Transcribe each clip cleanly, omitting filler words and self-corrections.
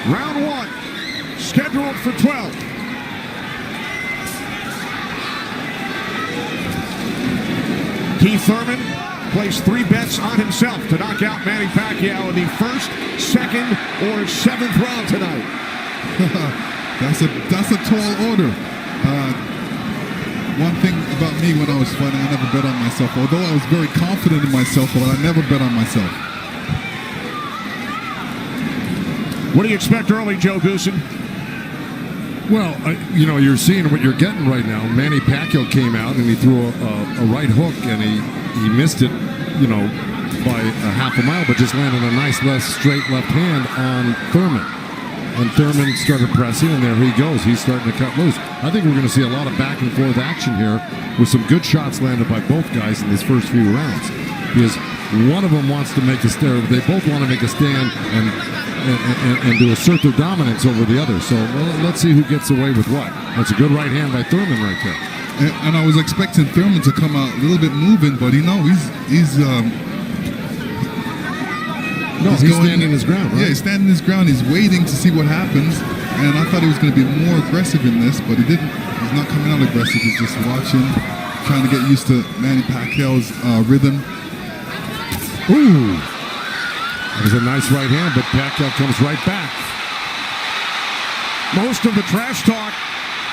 Round one, scheduled for 12. Keith Thurman placed 3 bets on himself to knock out Manny Pacquiao in the first, second, or 7th round tonight. That's a tall order. One thing about me when I was fighting, I never bet on myself. Although I was very confident in myself, but I never bet on myself. What do you expect early, Joe Goosen? Well, you're seeing what you're getting right now. Manny Pacquiao came out and he threw a right hook and he missed it, by a half a mile, but just landed a nice straight left hand on Thurman. And Thurman started pressing, and there he goes. He's starting to cut loose. I think we're going to see a lot of back and forth action here with some good shots landed by both guys in these first few rounds. Because one of them wants to make a stand. They both want to make a stand and to assert their dominance over the other. So let's see who gets away with what. That's a good right hand by Thurman right there. And I was expecting Thurman to come out a little bit moving, but he's standing his ground, right? Yeah, he's standing his ground. He's waiting to see what happens. And I thought he was going to be more aggressive in this, but he didn't. He's not coming out aggressive. He's just watching, trying to get used to Manny Pacquiao's rhythm. Ooh. That was a nice right hand, but Pacquiao comes right back. Most of the trash talk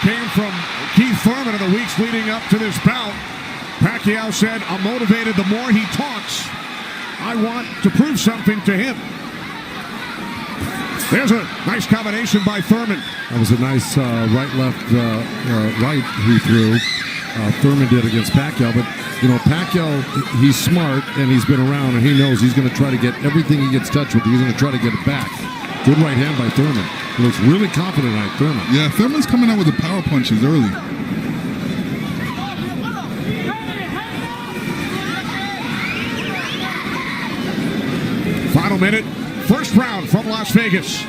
came from Keith Thurman in the weeks leading up to this bout. Pacquiao said, "I'm motivated the more he talks. I want to prove something to him." There's a nice combination by Thurman. That was a nice right-left right he threw. Thurman did against Pacquiao, but Pacquiao, he's smart and he's been around and he knows he's going to try to get everything he gets touched with. He's going to try to get it back. Good right hand by Thurman. He looks really confident tonight, Thurman. Yeah, Thurman's coming out with the power punches early. Final minute, first round from Las Vegas.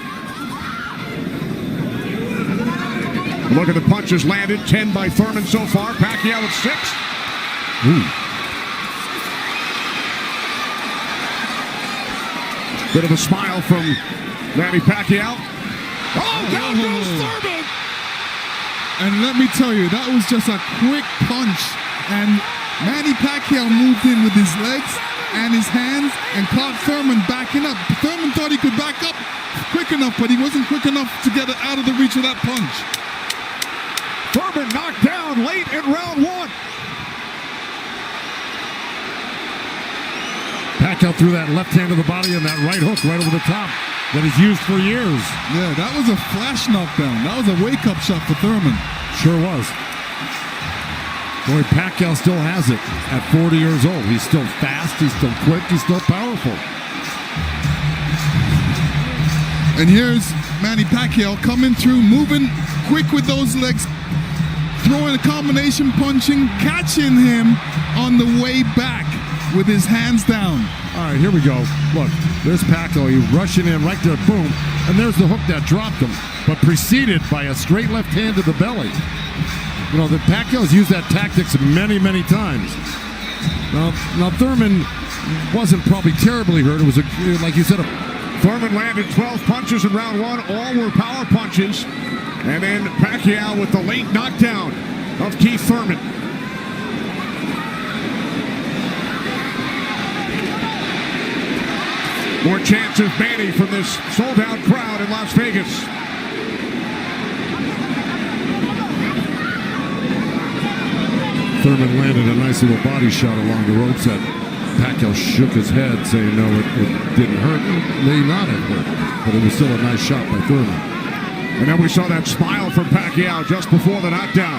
Look at the punches landed, 10 by Thurman so far. Pacquiao at 6. Ooh. Bit of a smile from Manny Pacquiao. Oh, down goes Thurman! And let me tell you, that was just a quick punch. And Manny Pacquiao moved in with his legs and his hands and caught Thurman backing up. Thurman thought he could back up quick enough, but he wasn't quick enough to get it out of the reach of that punch. Thurman knocked down late in round 1. Pacquiao threw that left hand to the body and that right hook right over the top that he's used for years. Yeah, that was a flash knockdown. That was a wake-up shot for Thurman. Sure was. Boy, Pacquiao still has it at 40 years old. He's still fast, he's still quick, he's still powerful. And here's Manny Pacquiao coming through, moving quick with those legs, throwing a combination punching, catching him on the way back with his hands down. All right, here we go. Look, there's Pacquiao. He's rushing in right there, boom. And there's the hook that dropped him, but preceded by a straight left hand to the belly. The Pacquiao's used that tactics many, many times. Now Thurman wasn't probably terribly hurt. It was, like you said, Thurman landed 12 punches in round 1. All were power punches. And then Pacquiao with the late knockdown of Keith Thurman. More chance of Manny from this sold-out crowd in Las Vegas. Thurman landed a nice little body shot along the ropes that Pacquiao shook his head, saying no, it didn't hurt. It may not have hurt, but it was still a nice shot by Thurman. And then we saw that smile from Pacquiao just before the knockdown.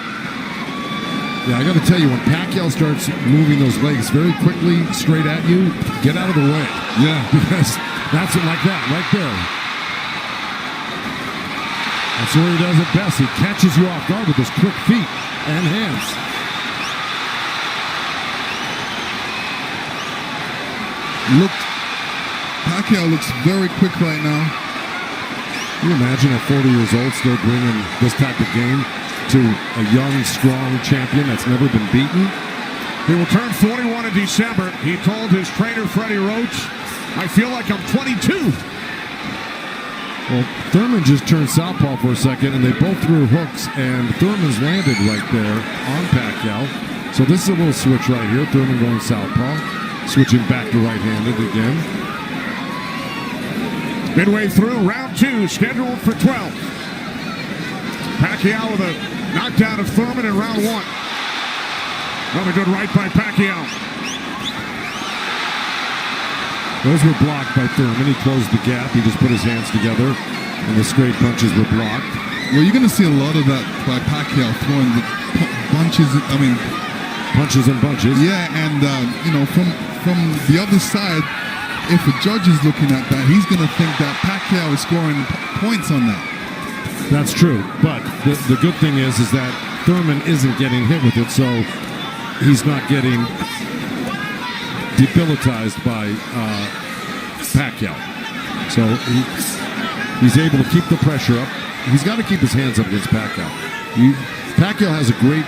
Yeah, I got to tell you, when Pacquiao starts moving those legs very quickly straight at you, get out of the way. Yeah. Because that's it like that, right there. That's where he does it best. He catches you off guard with his quick feet and hands. Pacquiao looks very quick right now. Can you imagine at 40 years old still bringing this type of game to a young, strong champion that's never been beaten? He will turn 41 in December. He told his trainer, Freddie Roach, "I feel like I'm 22. Well, Thurman just turned southpaw for a second, and they both threw hooks, and Thurman's landed right there on Pacquiao. So this is a little switch right here. Thurman going southpaw, switching back to right-handed again. Midway through round 2, scheduled for 12. Pacquiao with a knockdown of Thurman in round 1. Another good right by Pacquiao. Those were blocked by Thurman. He closed the gap. He just put his hands together, and the straight punches were blocked. Well, you're going to see a lot of that by Pacquiao throwing the punches. Punches and bunches. Yeah, and from the other side, if a judge is looking at that, he's going to think that Pacquiao is scoring points on that. That's true, but the good thing is that Thurman isn't getting hit with it, so he's not getting debilitized by Pacquiao. So he's able to keep the pressure up. He's got to keep his hands up against Pacquiao. Pacquiao has a great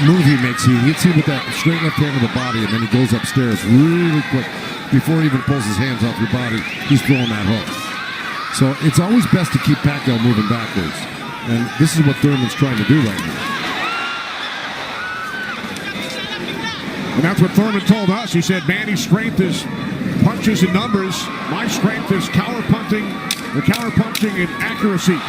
move he makes. He hits you with that straight left hand of the body, and then he goes upstairs really quick. Before he even pulls his hands off your body, he's throwing that hook. So it's always best to keep Pacquiao moving backwards. And this is what Thurman's trying to do right now. And that's what Thurman told us. He said, Manny's strength is punches and numbers. My strength is counter-punching and accuracy.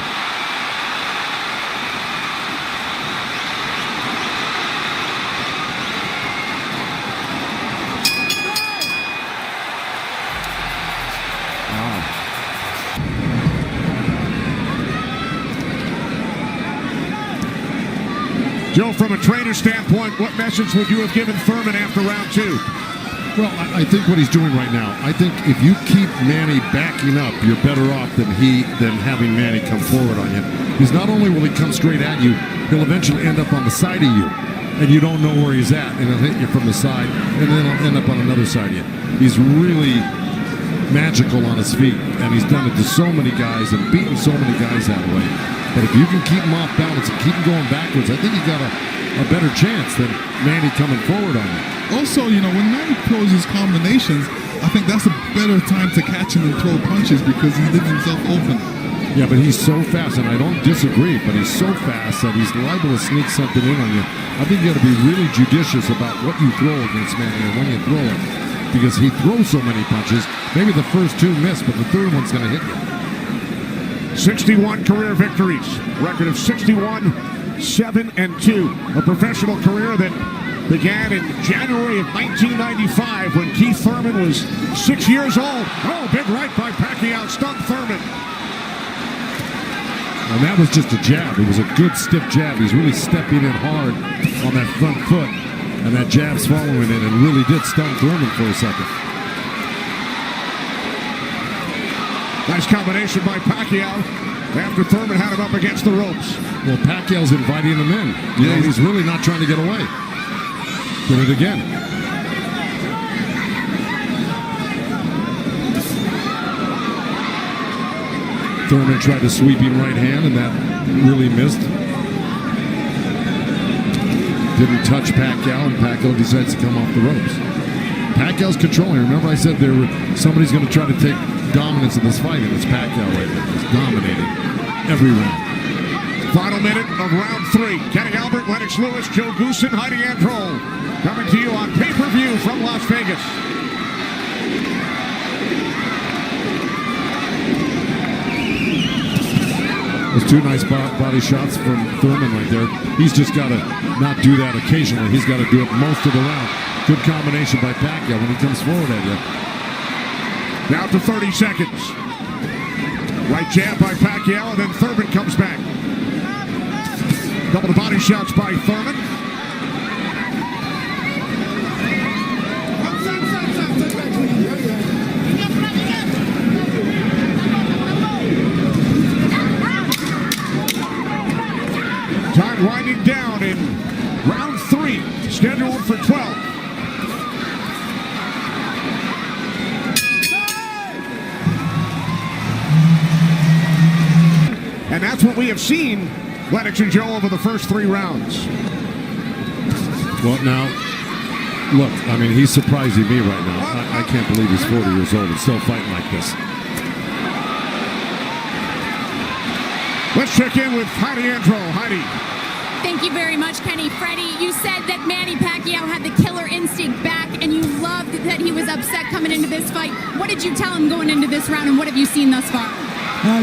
Joe, from a trainer standpoint, what message would you have given Thurman after round 2? Well, I think what he's doing right now, I think if you keep Manny backing up, you're better off than having Manny come forward on you. Because not only will he come straight at you, he'll eventually end up on the side of you, and you don't know where he's at, and he'll hit you from the side, and then he'll end up on another side of you. He's really magical on his feet, and he's done it to so many guys and beaten so many guys that way. But if you can keep him off balance and keep him going backwards, I think you got a better chance than Manny coming forward on you. Also, when Manny throws his combinations, I think that's a better time to catch him and throw punches because he leaves himself open. Yeah, but he's so fast, and I don't disagree, but he's so fast that he's liable to sneak something in on you. I think you got to be really judicious about what you throw against Manny and when you throw it, because he throws so many punches. Maybe the first 2 miss, but the third one's going to hit you. 61 career victories, record of 61, 7-2. A professional career that began in January of 1995 when Keith Thurman was 6 years old. Oh, big right by Pacquiao, stunned Thurman. And that was just a jab. It was a good stiff jab. He's really stepping in hard on that front foot, and that jab's following it and really did stun Thurman for a second. Nice combination by Pacquiao after Thurman had him up against the ropes. Well, Pacquiao's inviting him in. He's really not trying to get away. Did it again. Thurman tried a sweeping right hand, and that really missed. Didn't touch Pacquiao, and Pacquiao decides to come off the ropes. Pacquiao's controlling. Remember I said somebody's going to try to take dominance in this fight, and it's Pacquiao right now. He's dominating every round. Final minute of round 3. Kenny Albert, Lennox Lewis, Joe Goosen, Heidi Androl. Coming to you on pay-per-view from Las Vegas. Those 2 nice body shots from Thurman right there. He's just got to not do that occasionally. He's got to do it most of the round. Good combination by Pacquiao when he comes forward at you. Down to 30 seconds. Right jab by Pacquiao, and then Thurman comes back. Couple of body shots by Thurman. Time winding down in round 3, scheduled for 12. And that's what we have seen, Lennox and Joe, over the first 3 rounds. Well, now, look, I mean, he's surprising me right now. I can't believe he's 40 years old and still fighting like this. Let's check in with Heidi Andro. Heidi. Thank you very much, Kenny. Freddie, you said that Manny Pacquiao had the killer instinct back, and you loved that he was upset coming into this fight. What did you tell him going into this round, and what have you seen thus far?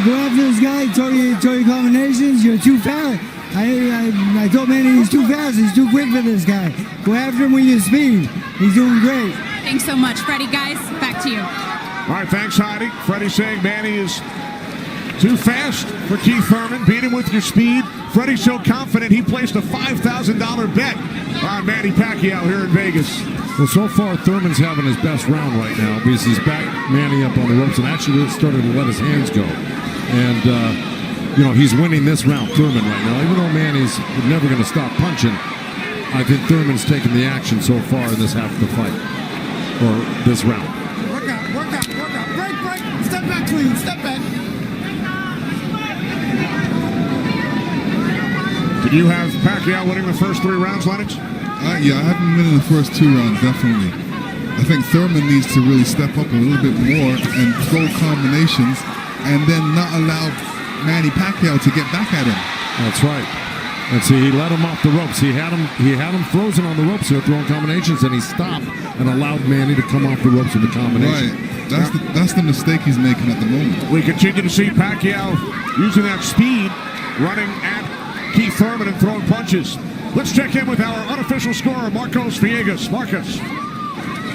Go after this guy, throw your combinations. You're too fast. I told Manny he's too fast. He's too quick for this guy. Go after him with your speed. He's doing great. Thanks so much, Freddie. Guys, back to you. All right, thanks, Heidi. Freddie saying Manny is too fast for Keith Thurman. Beat him with your speed. Freddie's so confident he placed a $5,000 bet on Manny Pacquiao here in Vegas. Well, so far, Thurman's having his best round right now because he's back Manny up on the ropes and actually started to let his hands go. And, he's winning this round, Thurman, right now. Even though Manny's never going to stop punching, I think Thurman's taken the action so far in this half of the fight, or this round. Work out. Break. Step back, clean. Step back. Did you have Pacquiao winning the first 3 rounds, Lennox? Yeah, I have him winning the first 2 rounds, definitely. I think Thurman needs to really step up a little bit more and throw combinations and then not allow Manny Pacquiao to get back at him. That's right. And see, he let him off the ropes. He had him frozen on the ropes here, throwing combinations, and he stopped and allowed Manny to come off the ropes with the combination. Right. That's the mistake he's making at the moment. We continue to see Pacquiao using that speed, running at Keith Thurman and throwing punches. Let's check in with our unofficial scorer, Marcos Villegas. Marcos.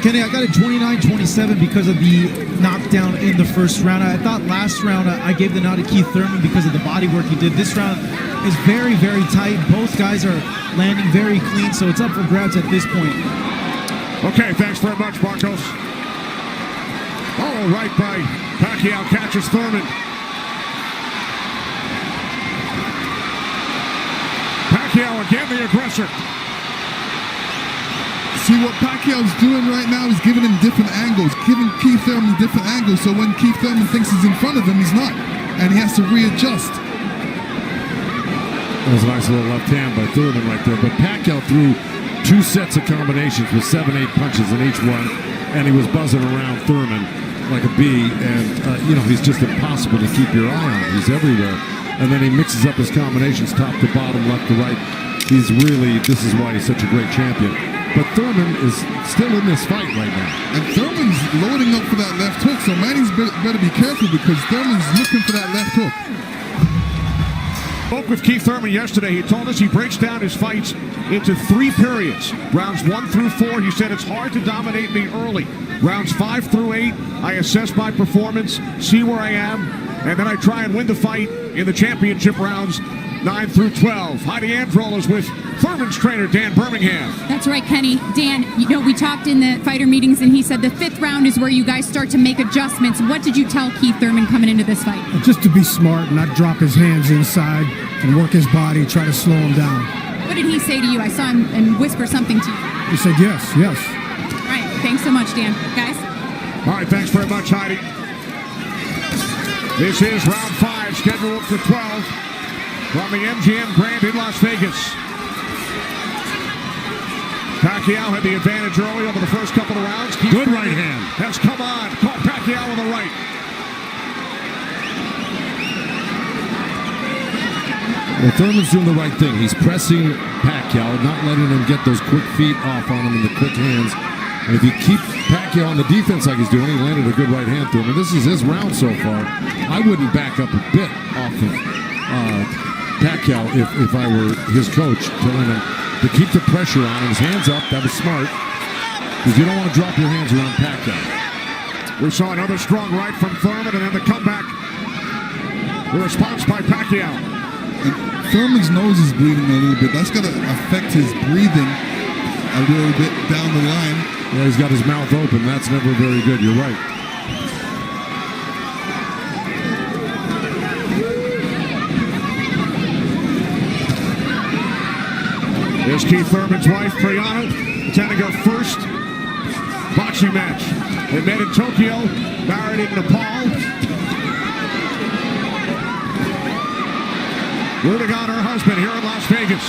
Kenny, I got it 29-27 because of the knockdown in the first round. I thought last round I gave the nod to Keith Thurman because of the body work he did. This round is very, very tight. Both guys are landing very clean, so it's up for grabs at this point. Okay, thanks very much, Marcos. Oh, right by Pacquiao catches Thurman. Pacquiao again, the aggressor. See, what Pacquiao's doing right now is giving him different angles, giving Keith Thurman different angles, so when Keith Thurman thinks he's in front of him, he's not, and he has to readjust. That was a nice little left hand by Thurman right there, but Pacquiao threw 2 sets of combinations with 7-8 punches in each one, and he was buzzing around Thurman like a bee, and, he's just impossible to keep your eye on. He's everywhere. And then he mixes up his combinations top to bottom, left to right. This is why he's such a great champion. But Thurman is still in this fight right now. And Thurman's loading up for that left hook, so Manny's better be careful because Thurman's looking for that left hook. Spoke with Keith Thurman yesterday. He told us he breaks down his fights into 3 periods. Rounds 1 through 4, he said it's hard to dominate me early. Rounds 5 through 8, I assess my performance, see where I am, and then I try and win the fight in the championship rounds 9 through 12. Heidi Andro is with Thurman's trainer, Dan Birmingham. That's right, Kenny. Dan, we talked in the fighter meetings, and he said the 5th round is where you guys start to make adjustments. What did you tell Keith Thurman coming into this fight? Just to be smart, not drop his hands inside and work his body, try to slow him down. What did he say to you? I saw him and whisper something to you. He said yes. All right, thanks so much, Dan. Guys? All right, thanks very much, Heidi. This is round 5, scheduled for 12 from the MGM Grand in Las Vegas. Pacquiao had the advantage early over the first couple of rounds. Good right hand. Has come on. Caught Pacquiao with the right. Well, Thurman's doing the right thing. He's pressing Pacquiao, not letting him get those quick feet off on him and the quick hands. And if you keep Pacquiao on the defense like he's doing, he landed a good right hand to him. And this is his round so far. I wouldn't back up a bit off of Pacquiao if I were his coach, telling him to keep the pressure on him. His hands up. That was smart. Because you don't want to drop your hands around Pacquiao. We saw another strong right from Thurman, and then the comeback. The response by Pacquiao. And Thurman's nose is bleeding a little bit. That's going to affect his breathing a little bit down the line. Yeah, he's got his mouth open. That's never very good. You're right. Here's Keith Thurman's wife, Priyana, attending her first boxing match. They met in Tokyo, married in Nepal. Rooting on her husband here in Las Vegas.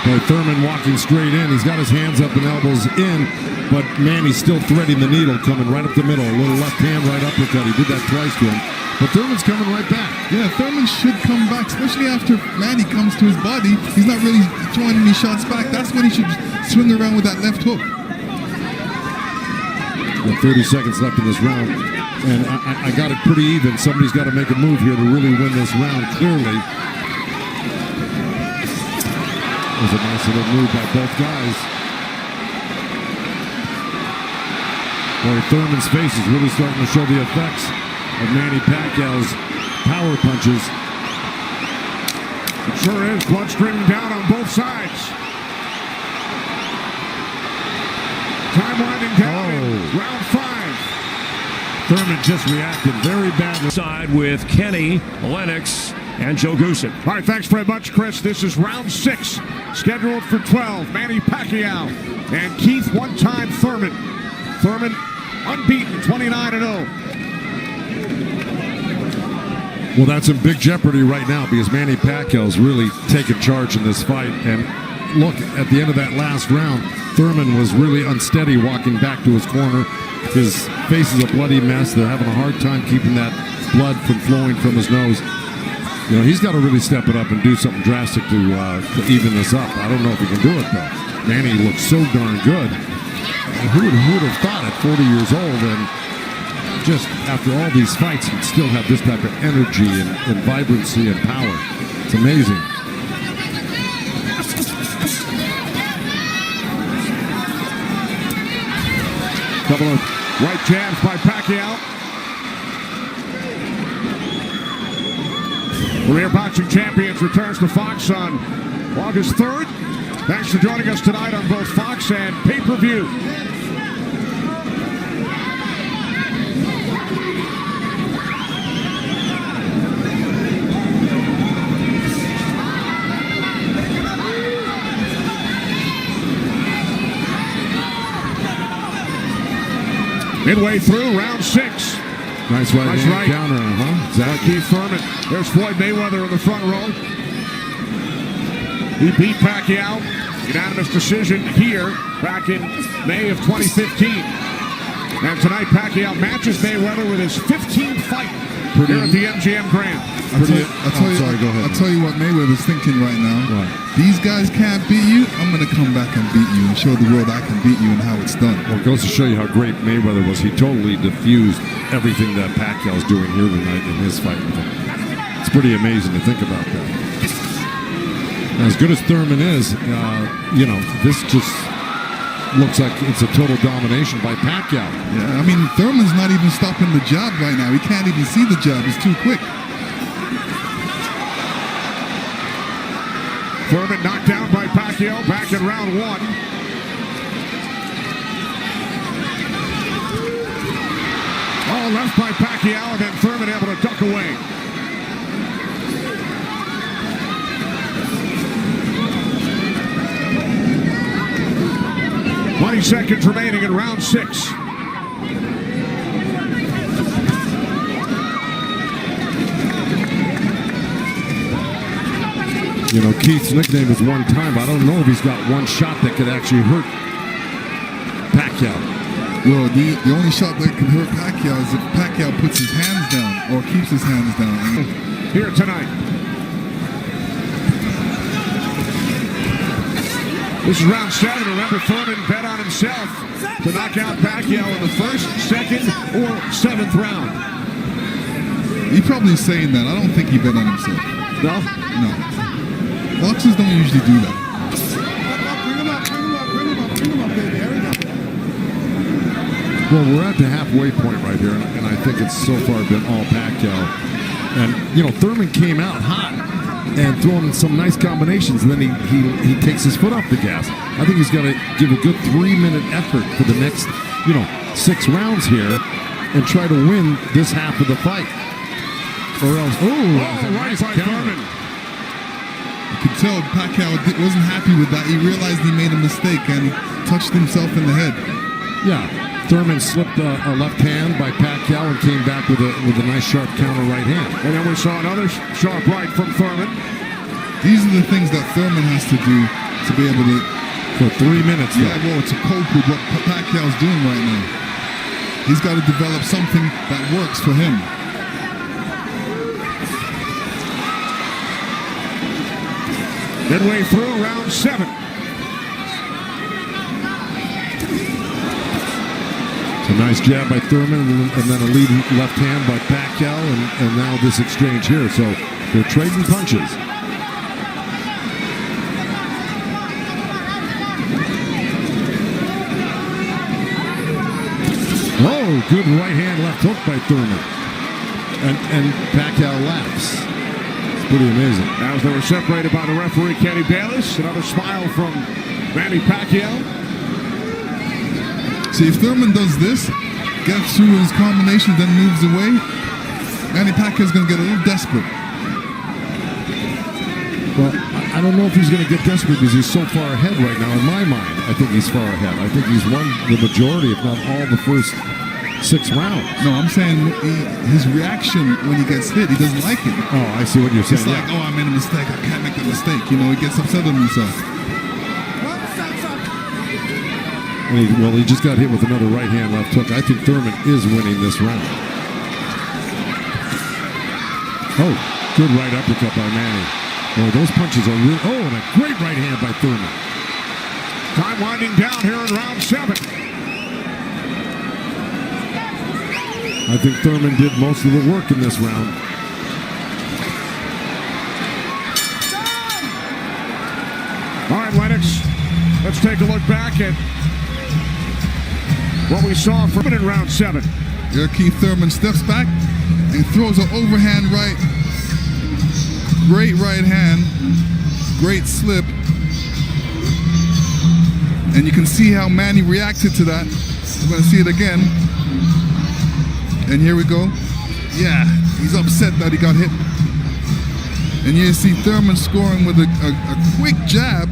Boy, Thurman walking straight in. He's got his hands up and elbows in, but Manny's still threading the needle, coming right up the middle. A little left hand, right uppercut. He did that twice to him. But Thurman's coming right back. Yeah, Thurman should come back, especially after Manny comes to his body. He's not really throwing any shots back. That's when he should swing around with that left hook. With 30 seconds left in this round, and I got it pretty even. Somebody's got to make a move here to really win this round clearly. It was a nice little move by both guys. Boy, Thurman's face is really starting to show the effects of Manny Pacquiao's power punches. It sure is. Blood streaming down on both sides. Time winding down. Round 5. Thurman just reacted very badly. Side with Kenny, Lennox, and Joe Goosen. All right, thanks very much, Chris. This is round 6, scheduled for 12. Manny Pacquiao and Keith one-time Thurman. Thurman unbeaten, 29-0. Well, that's in big jeopardy right now because Manny Pacquiao's really taken charge in this fight. And look, at the end of that last round, Thurman was really unsteady walking back to his corner. His face is a bloody mess. They're having a hard time keeping that blood from flowing from his nose. You know, he's got to really step it up and do something drastic to even this up. I don't know if he can do it, though. Manny looks so darn good. Who would have thought at 40 years old and just after all these fights he'd still have this type of energy and vibrancy and power. It's amazing. Couple of right jabs by Pacquiao. Career Boxing Champions returns to Fox on August 3rd. Thanks for joining us tonight on both Fox and pay-per-view. Midway through round 6. Nice right counter, huh? Exactly. Keith Thurman. There's Floyd Mayweather in the front row. He beat Pacquiao. Unanimous decision here back in May of 2015. And tonight Pacquiao matches Mayweather with his 15th fight here at the MGM Grand. I'll tell you what Mayweather's thinking right now. Right. These guys can't beat you. I'm going to come back and beat you and show the world I can beat you and how it's done. Well, it goes to show you how great Mayweather was. He totally diffused everything that Pacquiao's doing here tonight in his fight with him. It's pretty amazing to think about that. As good as Thurman is, you know, this just looks like it's a total domination by Pacquiao. Yeah, I mean, Thurman's not even stopping the jab right now. He can't even see the jab. It's too quick. Thurman knocked down by Pacquiao back in round 1. All left by Pacquiao, and then Thurman able to duck away. "20 seconds remaining in round 6. You know, Keith's nickname is one time. I don't know if he's got one shot that could actually hurt Pacquiao. Well, the only shot that can hurt Pacquiao is if Pacquiao puts his hands down or keeps his hands down. Here tonight. This is round 7. Remember, Thurman bet on himself to knock out Pacquiao in the 1st, 2nd, or 7th round. He's probably saying that. I don't think he bet on himself. No? No. Boxers don't usually do that. Well, we're at the halfway point right here, and I think it's so far been all Pacquiao. And, you know, Thurman came out hot and throwing some nice combinations, and then he takes his foot off the gas. I think he's got to give a good 3-minute effort for the next, 6 rounds here and try to win this half of the fight. Or else, right by Thurman. You could tell Pacquiao wasn't happy with that. He realized he made a mistake and touched himself in the head. Yeah, Thurman slipped a left hand by Pacquiao and came back with a nice sharp counter right hand. And then we saw another sharp right from Thurman. These are the things that Thurman has to do to be able to... For 3 minutes, yeah, well, to cope with what Pacquiao's doing right now. He's got to develop something that works for him. Midway through round 7. A nice jab by Thurman, and then a lead left hand by Pacquiao, and now this exchange here. So they're trading punches. Oh, good right hand, left hook by Thurman. And Pacquiao laughs. It's pretty amazing. As they were separated by the referee, Kenny Bayless. Another smile from Manny Pacquiao. See, if Thurman does this, gets through his combination, then moves away, Manny Pacquiao's going to get a little desperate. Well, I don't know if he's going to get desperate because he's so far ahead right now. In my mind, I think he's far ahead. I think he's won the majority, if not all, the first 6 rounds. No, I'm saying his reaction when he gets hit, he doesn't like it. Oh, I see what you're saying. It's like, oh, I made a mistake. I can't make the mistake. You know, he gets upset with himself. And he just got hit with another right hand, left hook. I think Thurman is winning this round. Oh, good right uppercut by Manny. Oh, those punches are real. Oh, and a great right hand by Thurman. Time winding down here in round 7. I think Thurman did most of the work in this round. All right, Lennox, let's take a look back at what we saw from in round 7. Here Keith Thurman steps back and throws an overhand right. Great right hand. Great slip. And you can see how Manny reacted to that. We're going to see it again. And here we go. Yeah, he's upset that he got hit. And you see Thurman scoring with a quick jab.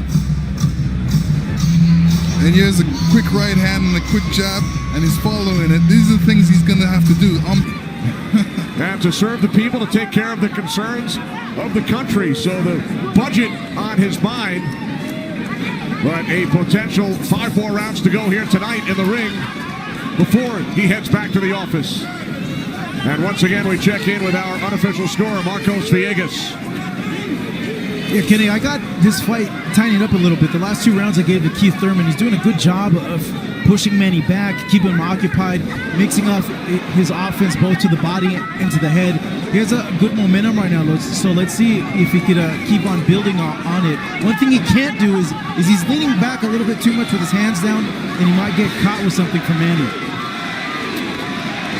And here's a quick right hand and a quick jab, and he's following it. These are the things he's going to have to do. And to serve the people, to take care of the concerns of the country. So the budget on his mind. But a potential 5 more rounds to go here tonight in the ring before he heads back to the office. And once again, we check in with our unofficial scorer, Marcos Villegas. Yeah, Kenny, I got this fight tightened up a little bit. The last 2 rounds I gave to Keith Thurman. He's doing a good job of pushing Manny back, keeping him occupied, mixing up his offense both to the body and to the head. He has a good momentum right now, so let's see if he could keep on building on it. One thing he can't do is he's leaning back a little bit too much with his hands down, and he might get caught with something from Manny.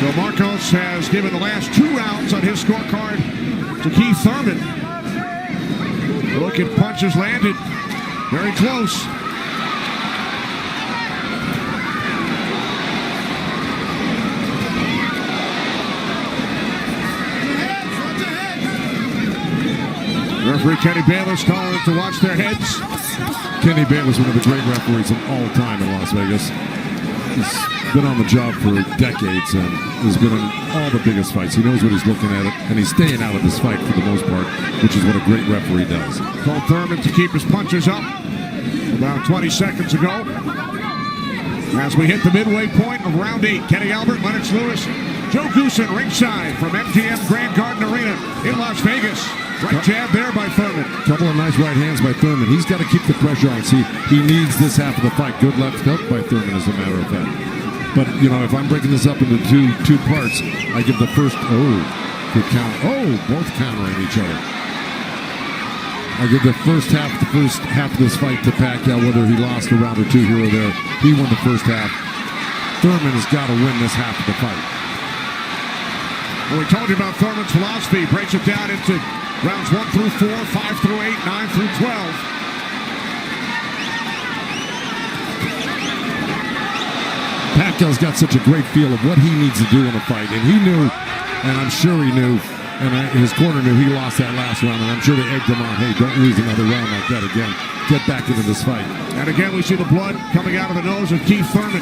So Marcos has given the last 2 rounds on his scorecard to Keith Thurman. Look at punches landed. Very close. Referee Kenny Bayless calling them to watch their heads. Kenny Bayless, one of the great referees of all time in Las Vegas. He's been on the job for decades and has been in all the biggest fights. He knows what he's looking at, and he's staying out of this fight for the most part, which is what a great referee does. Told Thurman to keep his punches up about 20 seconds ago. As we hit the midway point of round 8, Kenny Albert, Lennox Lewis, Joe Goosen ringside from MGM Grand Garden Arena in Las Vegas. Right jab there by Thurman. Couple of nice right hands by Thurman. He's got to keep the pressure on. See, he needs this half of the fight. Good left hook by Thurman, as a matter of fact. But, you know, if I'm breaking this up into two parts, I give the first, good count. Both countering each other. I give the first half of this fight to Pacquiao, whether he lost a round or 2 here or there. He won the first half. Thurman has got to win this half of the fight. Well, we told you about Thurman's philosophy. He breaks it down into rounds 1 through 4, 5 through 8, 9 through 12. Pacquiao's got such a great feel of what he needs to do in a fight, and he knew, and I'm sure he knew, and his corner knew he lost that last round, and I'm sure they egged him on, hey, don't lose another round like that again. Get back into this fight. And again, we see the blood coming out of the nose of Keith Thurman.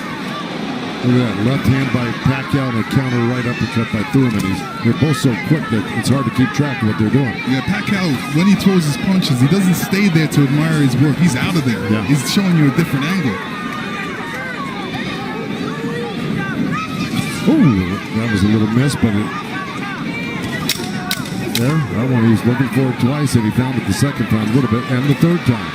Look at that, left hand by Pacquiao and a counter right uppercut by Thurman. They're both so quick that it's hard to keep track of what they're doing. Yeah, Pacquiao, when he throws his punches, he doesn't stay there to admire his work. He's out of there. Yeah. He's showing you a different angle. Ooh, that was a little miss, but There, that one he was looking for it twice, and he found it the second time a little bit, and the third time.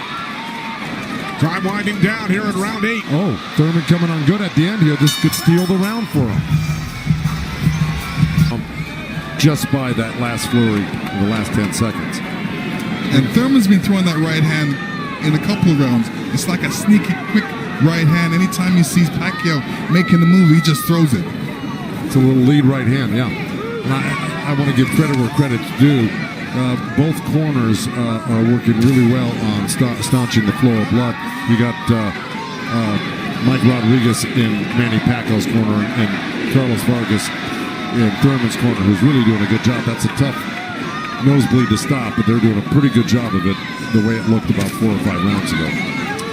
Time winding down here in round 8. Oh, Thurman coming on good at the end here. This could steal the round for him. Just by that last flurry in the last 10 seconds. And Thurman's been throwing that right hand in a couple of rounds. It's like a sneaky, quick right hand. Anytime he sees Pacquiao making the move, he just throws it. It's a little lead right hand, yeah. And I want to give credit where credit's due. Both corners are working really well on staunching the flow of blood. You got Mike Rodriguez in Manny Pacquiao's corner and Carlos Vargas in Thurman's corner, who's really doing a good job. That's a tough nosebleed to stop, but they're doing a pretty good job of it the way it looked about 4 or 5 rounds ago.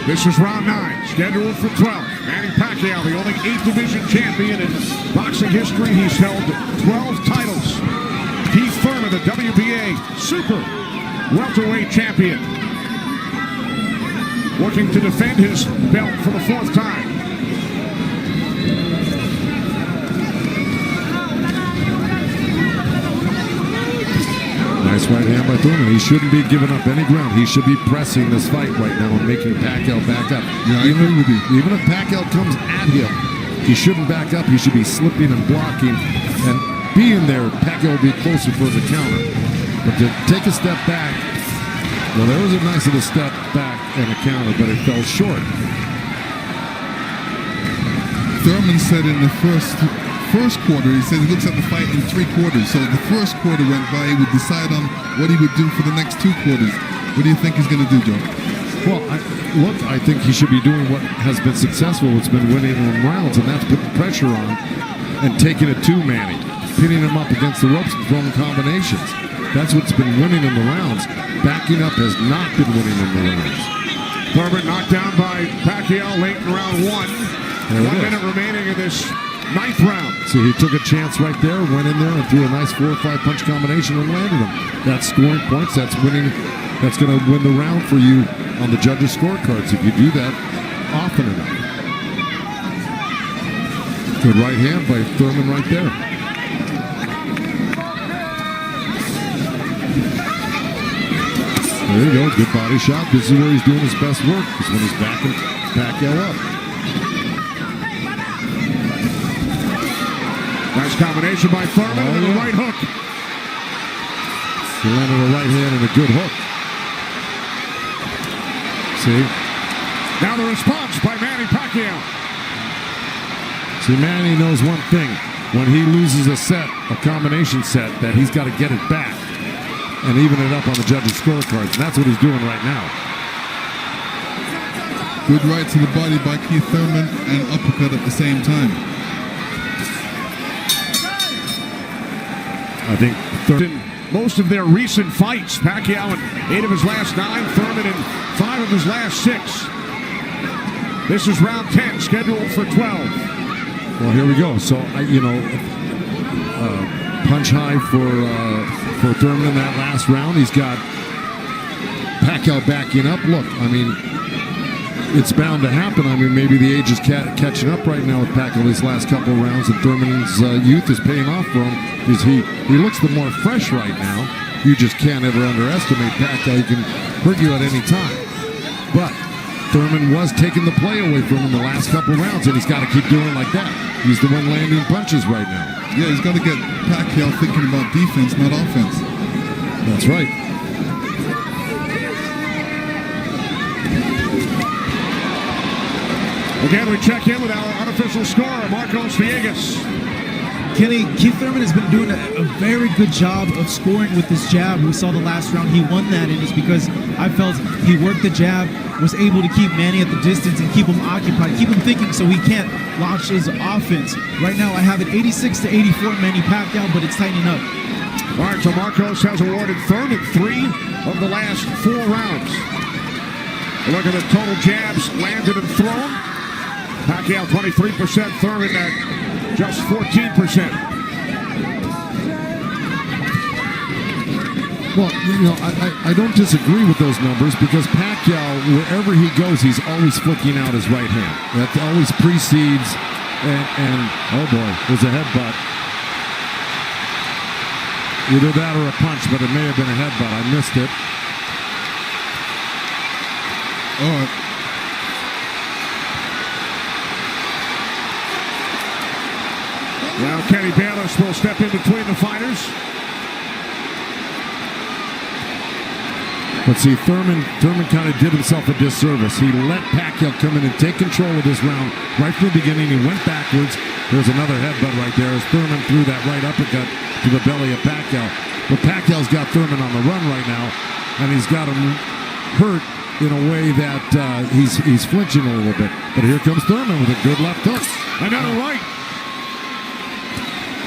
This is round 9, scheduled for 12. Manny Pacquiao, the only 8th division champion in boxing history. He's held 12 titles. Keith Thurman, the WBA Super Welterweight champion, working to defend his belt for the 4th time. Nice right hand by Thurman. He shouldn't be giving up any ground. He should be pressing this fight right now and making Pacquiao back up. Yeah, I agree with you. Even if Pacquiao comes at him, he shouldn't back up. He should be slipping and blocking and being there. Pacquiao will be closer for the counter. But to take a step back, well, there was a nice little step back and a counter, but it fell short. Thurman said in the first quarter, he said he looks at the fight in 3 quarters. So the first quarter went by, he would decide on what he would do for the next 2 quarters. What do you think he's going to do, Joe? Well, I think he should be doing what has been successful. It's been winning in rounds, and that's putting pressure on and taking it to Manny, pinning him up against the ropes and throwing combinations. That's what's been winning in the rounds. Backing up has not been winning in the rounds. Thurman knocked down by Pacquiao late in round 1. 1 minute remaining in this 9th round. See, he took a chance right there, went in there and threw a nice 4 or 5 punch combination and landed him. That's scoring points. That's winning. That's going to win the round for you on the judges' scorecards if you do that often enough. Good right hand by Thurman right there. There you go. Good body shot. This is where he's doing his best work, is when he's backing Pacquiao up. Nice combination by Thurman and a right hook. He landed a right hand and a good hook. See? Now the response by Manny Pacquiao. See, Manny knows one thing. When he loses a set, a combination set, that he's got to get it back and even it up on the judges' scorecards. And that's what he's doing right now. Good right to the body by Keith Thurman and uppercut at the same time. I think In most of their recent fights, Pacquiao in 8 of his last 9, Thurman in 5 of his last 6. This is round 10, scheduled for 12. Well, here we go. So, punch high for Thurman in that last round. He's got Pacquiao backing up. Look, I mean, it's bound to happen. I mean, maybe the age is catching up right now with Pacquiao these last couple of rounds, and Thurman's youth is paying off for him. Because he looks the more fresh right now. You just can't ever underestimate Pacquiao. He can hurt you at any time. But Thurman was taking the play away from him the last couple of rounds, and he's got to keep doing like that. He's the one landing punches right now. Yeah, he's got to get Pacquiao thinking about defense, not offense. That's right. Again, we check in with our unofficial scorer, Marcos Villegas. Kenny, Keith Thurman has been doing a very good job of scoring with his jab. We saw the last round he won that, and it's because I felt he worked the jab, was able to keep Manny at the distance and keep him occupied, keep him thinking so he can't launch his offense. Right now I have it 86-84 Manny Pacquiao, but it's tightening up. All right, so Marcos has awarded Thurman 3 of the last 4 rounds. A look at the total jabs landed and thrown. Pacquiao 23%, Thurman at just 14%. Well, you know, I don't disagree with those numbers because Pacquiao, wherever he goes, he's always flicking out his right hand. That always precedes, and oh boy, there's a headbutt. Either that or a punch, but it may have been a headbutt. I missed it. Oh, Now Kenny Bayless will step in between the fighters. But see, Thurman kind of did himself a disservice. He let Pacquiao come in and take control of this round right from the beginning. He went backwards. There's another headbutt right there as Thurman threw that right uppercut to the belly of Pacquiao. But Pacquiao's got Thurman on the run right now, and he's got him hurt in a way that he's flinching a little bit. But here comes Thurman with a good left hook. Another right.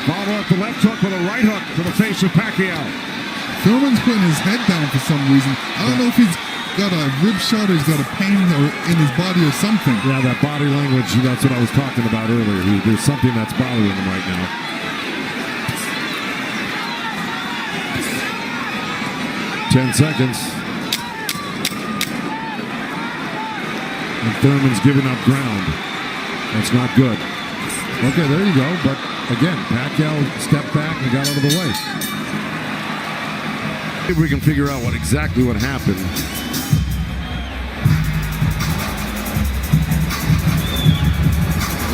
Follow up the left hook with a right hook to the face of Pacquiao. Thurman's putting his head down for some reason. I don't know if he's got a rib shot or he's got a pain or in his body or something. Yeah, that body language, that's what I was talking about earlier. There's something that's bothering him right now. Ten seconds. And Thurman's giving up ground. That's not good. Okay, there you go. But again, Pacquiao stepped back and got out of the way. If we can figure out exactly what happened.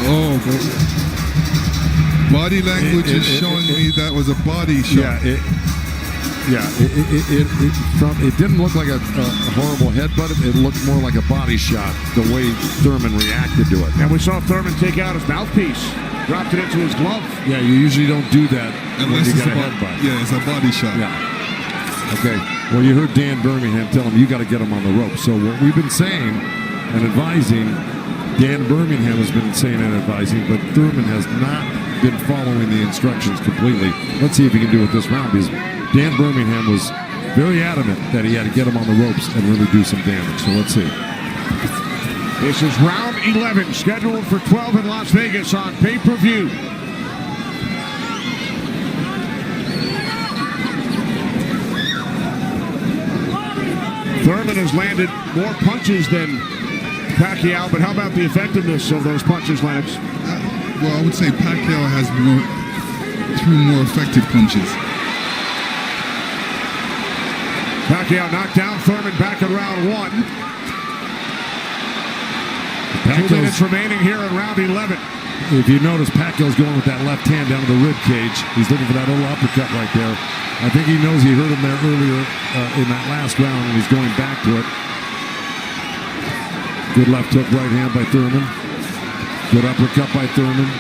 Oh, body language is showing me that was a body shot. It didn't look like a horrible headbutt. It looked more like a body shot, the way Thurman reacted to it. And we saw Thurman take out his mouthpiece, dropped it into his glove. Yeah, you usually don't do that Unless when you it's get a headbutt. Yeah, it's a body shot. Yeah. Okay. Well, you heard Dan Birmingham tell him you got to get him on the rope. So what we've been saying and advising, Dan Birmingham has been saying and advising, but Thurman has not been following the instructions completely. Let's see if he can do it this round, because Dan Birmingham was very adamant that he had to get him on the ropes and really do some damage. So let's see. This is round 11, scheduled for 12 in Las Vegas on pay-per-view. Thurman has landed more punches than Pacquiao, but how about the effectiveness of those punches, Lennox? Well, I would say Pacquiao has threw more effective punches. Pacquiao knocked down Thurman back in round 1. 2 minutes remaining here in round 11. If you notice, Pacquiao's going with that left hand down to the rib cage. He's looking for that little uppercut right there. I think he knows he hurt him there earlier in that last round, and he's going back to it. Good left hook right hand by Thurman. Good uppercut by Thurman.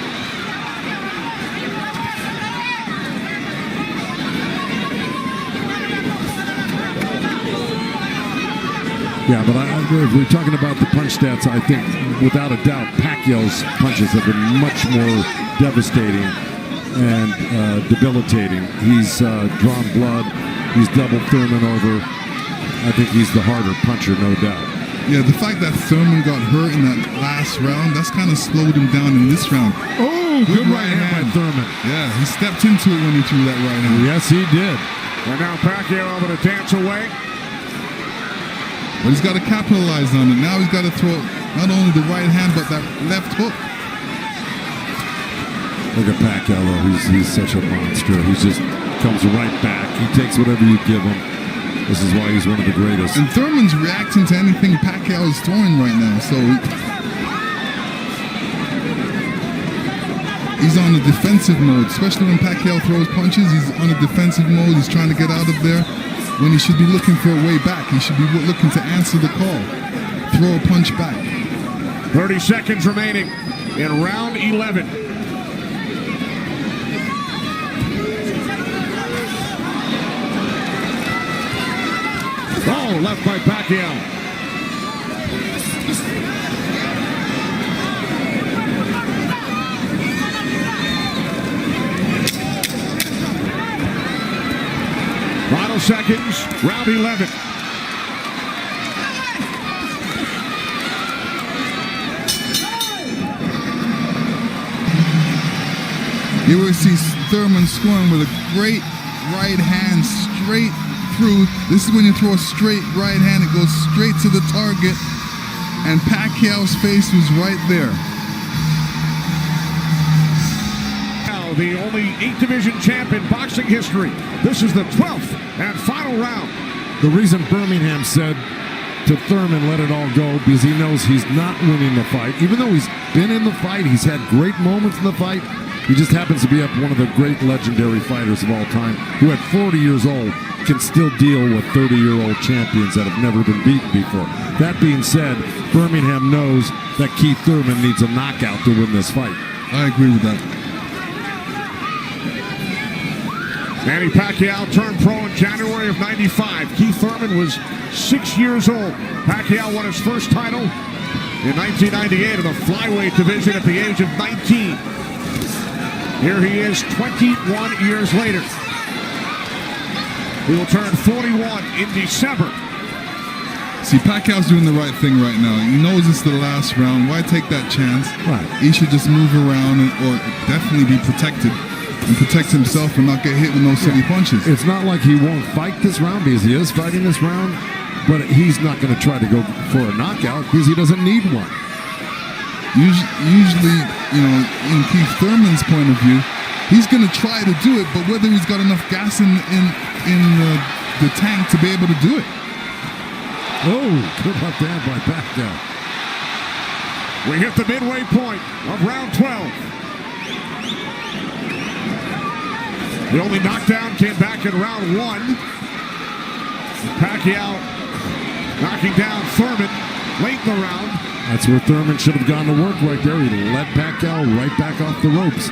Yeah, but if we're talking about the punch stats, I think without a doubt Pacquiao's punches have been much more devastating and debilitating. He's drawn blood. He's doubled Thurman over. I think he's the harder puncher, no doubt. Yeah, the fact that Thurman got hurt in that last round, that's kind of slowed him down in this round. Oh, good right hand by Thurman. Yeah, he stepped into it when he threw that right hand. Yes, he did. And now Pacquiao able to dance away. But he's got to capitalize on it. Now he's got to throw not only the right hand, but that left hook. Look at Pacquiao, though. He's such a monster. He just comes right back. He takes whatever you give him. This is why he's one of the greatest. And Thurman's reacting to anything Pacquiao is throwing right now. So he's on a defensive mode, especially when Pacquiao throws punches. He's on a defensive mode. He's trying to get out of there when he should be looking for a way back. He should be looking to answer the call. Throw a punch back. 30 seconds remaining in round 11. Oh, left by Pacquiao. Final seconds, round 11. You will see Thurman scoring with a great right hand straight through. This is when you throw a straight right hand, it goes straight to the target, and Pacquiao's face was right there. the only 8-division champ in boxing history. This is the 12th and final round. The reason Birmingham said to Thurman, let it all go, because he knows he's not winning the fight. Even though he's been in the fight, he's had great moments in the fight. He just happens to be up one of the great legendary fighters of all time, who at 40 years old can still deal with 30-year-old champions that have never been beaten before. That being said, Birmingham knows that Keith Thurman needs a knockout to win this fight. I agree with that. Manny Pacquiao turned pro in January of '95. Keith Thurman was 6 years old. Pacquiao won his first title in 1998 in the flyweight division at the age of 19. Here he is 21 years later. He will turn 41 in December. See, Pacquiao's doing the right thing right now. He knows it's the last round. Why take that chance? Right. He should just move around or definitely be protected and protect himself and not get hit with no silly punches. It's not like he won't fight this round, because he is fighting this round, but he's not going to try to go for a knockout because he doesn't need one. Usually, in Keith Thurman's point of view, he's going to try to do it, but whether he's got enough gas in the tank to be able to do it. Oh, good left hand by Pacquiao. We hit the midway point of round 12. The only knockdown came back in round 1. Pacquiao knocking down Thurman late in the round. That's where Thurman should have gone to work right there. He led Pacquiao right back off the ropes.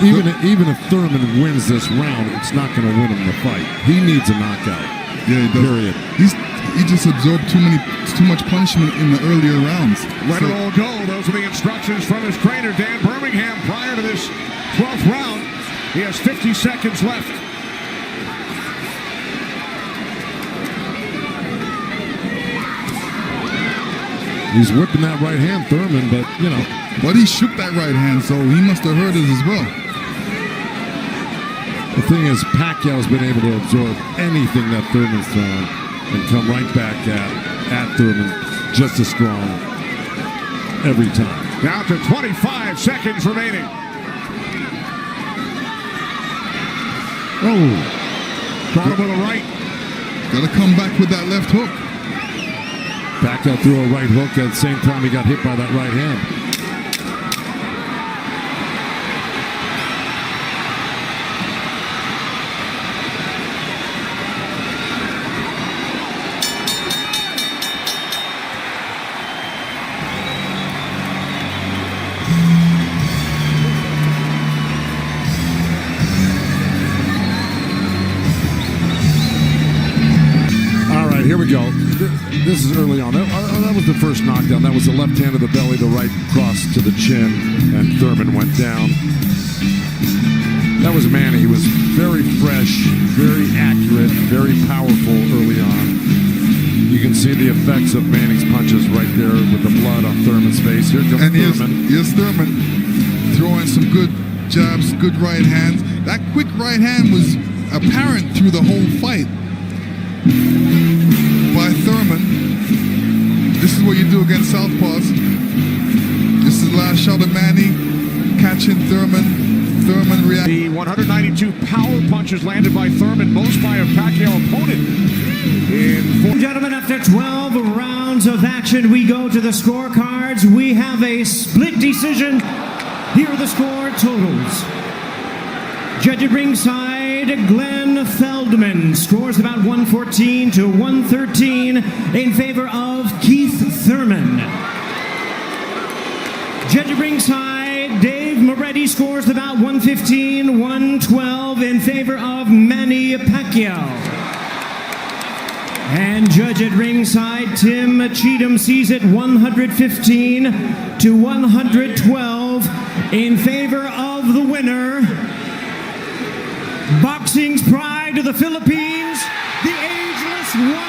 Even if Thurman wins this round, it's not going to win him the fight. He needs a knockout. Yeah, he does. Period. He just absorbed too much punishment in the earlier rounds. Let it all go. Those are the instructions from his trainer, Dan Birmingham, prior to this 12th round. He has 50 seconds left. He's whipping that right hand, Thurman, but, But he shook that right hand, so he must have heard it as well. The thing is, Pacquiao's been able to absorb anything that Thurman's thrown and come right back at Thurman just as strong every time. Down to 25 seconds remaining. Oh, Caught him with a right. Got to come back with that left hook. Pacquiao threw a right hook at the same time he got hit by that right hand. Here we go. This is early on. That was the first knockdown. That was the left hand to the belly, the right cross to the chin, and Thurman went down. That was Manny. He was very fresh, very accurate, very powerful early on. You can see the effects of Manny's punches right there with the blood on Thurman's face. Here comes Thurman. Here's Thurman throwing some good jabs, good right hands. That quick right hand was apparent through the whole fight by Thurman. This is what you do against southpaws. This is the last shot of Manny catching Thurman. Thurman reacting. The 192 power punches landed by Thurman, most by a Pacquiao opponent. Gentlemen, after 12 rounds of action, we go to the scorecards. We have a split decision. Here are the score totals. Judge at ringside, Glenn Feldman scores about 114 to 113 in favor of Keith Thurman. Judge at ringside, Dave Moretti scores about 115, 112 in favor of Manny Pacquiao. And judge at ringside, Tim Cheatham sees it 115 to 112 in favor of the winner, Boxing's pride of the Philippines, the ageless one.